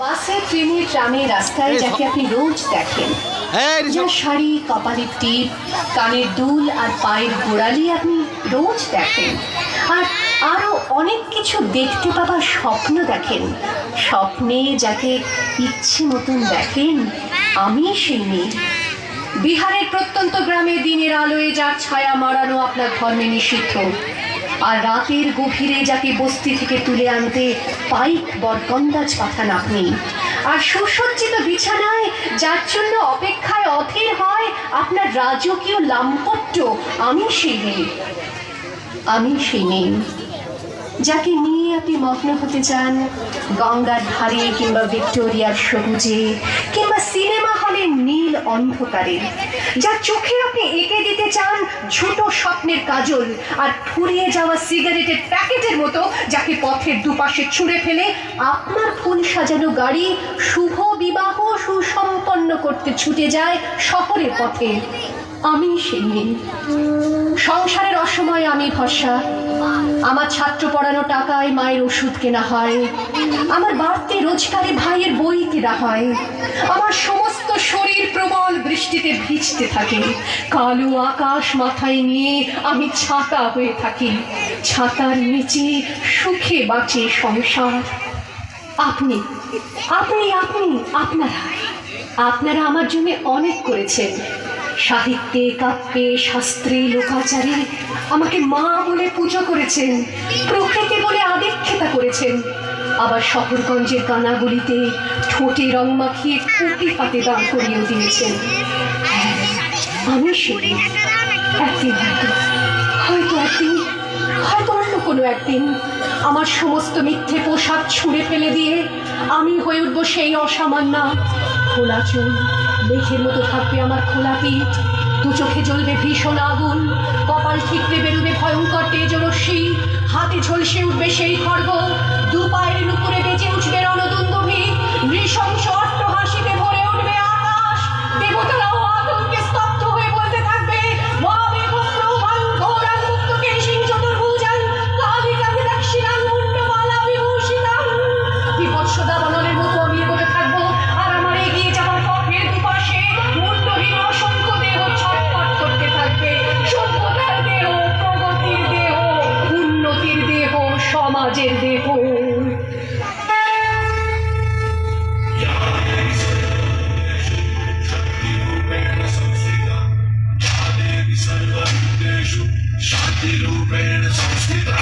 বাসে, ট্রেনে, ট্রামে, রাস্তায় যাকে আপনি রোজ দেখেন, যার শাড়ি, কপালের টিপ, কানের দুল আর পায়ের গোড়ালি আপনি রোজ দেখেন, আর আরও অনেক কিছু দেখতে পাবার স্বপ্ন দেখেন, স্বপ্নে যাকে ইচ্ছে মতন দেখেন, আমি সেই মেয়ে। বিহারের প্রত্যন্ত গ্রামে দিনের আলোয় যার ছায়া মারানো আপনার ধর্মে নিষিদ্ধ, আর রাতের গভীরে যাকে বস্তি থেকে তুলে আনতে পাইক বরকন্দাজ পাঠান আপনি, আর সুসজ্জিত বিছানায় যার জন্য অপেক্ষায় অধীর হয় আপনার রাজকীয় লাম্পট্য, আমি সেই মেয়ে। আমি সেই মেয়ে যাকে নিয়ে আপনি মগ্ন হতে চান গঙ্গার ধারে, কিংবা ভিক্টোরিয়ার সবুজে, কিংবা সিনেমা হলের নীল অন্ধকারে, যার চোখে আপনি এঁকে দিতে চান ছোট স্বপ্নের কাজল, আর ফুরিয়ে যাওয়া সিগারেটের প্যাকেটের মতো যাকে পথের দুপাশে ছুঁড়ে ফেলে আপনার ফুল সাজানো গাড়ি শুভ বিবাহ সুসম্পন্ন করতে ছুটে যায় শহরের পথে। আমি সেই মেয়ে। সংসারের অসময়ে আমি ভরসা, আমার ছাত্র পড়ানো টাকায় মায়ের ওষুধ কেনা হয়, আমার বাড়তি রোজগারে ভাইয়ের বই কেনা হয়, আমার সমস্ত শরীর প্রবল বৃষ্টিতে ভিজতে থাকে, কালো আকাশ মাথায় নিয়ে আমি ছাতা হয়ে থাকি, ছাতার নিচে সুখে বাঁচে সংসার। আপনি আপনি আপনি আপনারা আপনারা আমার জন্য অনেক করেছেন। সাহিত্যে, কাব্যে, শাস্ত্রে, লোকাচারে আমাকে মা বলে পুজো করেছেন, প্রকৃতি বলে আদিক্ষেতা করেছেন, আবার শহরগঞ্জের কানাগুলিতে ঠোঁটে রং মাখিয়ে কুপি হাতে দাঁড় করিয়ে দিয়েছেন। আমি সেই একদিন হয়তো অন্য কোনো একদিন আমার সমস্ত মিথ্যে পোশাক ছুঁড়ে ফেলে দিয়ে আমি হয়ে উঠবো সেই অসামান্য। খোলা চুল, মেঘের মতো থাকবে আমার খোলা পিঠ, দু চোখে জ্বলবে ভীষণ আগুন, কপাল ঠিকরে বেরোবে ভয়ঙ্কর তেজরশ্মি, হাতে ঝলসে উঠবে সেই খড়গ, দু পায়ের নুপুরে বেঁচে উঠবে রণদুন্দুভি, নৃশংস অট্টহাসিতে ভরে উঠবে আকাশ, দেবতারাও আতঙ্কে স্তব্ধ হয়ে বলতে থাকবে বিপৎসদা বননের মতো আমি এগোতে থাকবো, আর আমার এগিয়ে যাওয়ার পথের দুপাশে মুন্ডহীন অসংখ্য দেহ ছটফট করতে থাকবে। সভ্যতার দেহ, প্রগতির দেহ, উন্নতির দেহ, সমাজের দেহ। शांतिरूपेण संस्थिता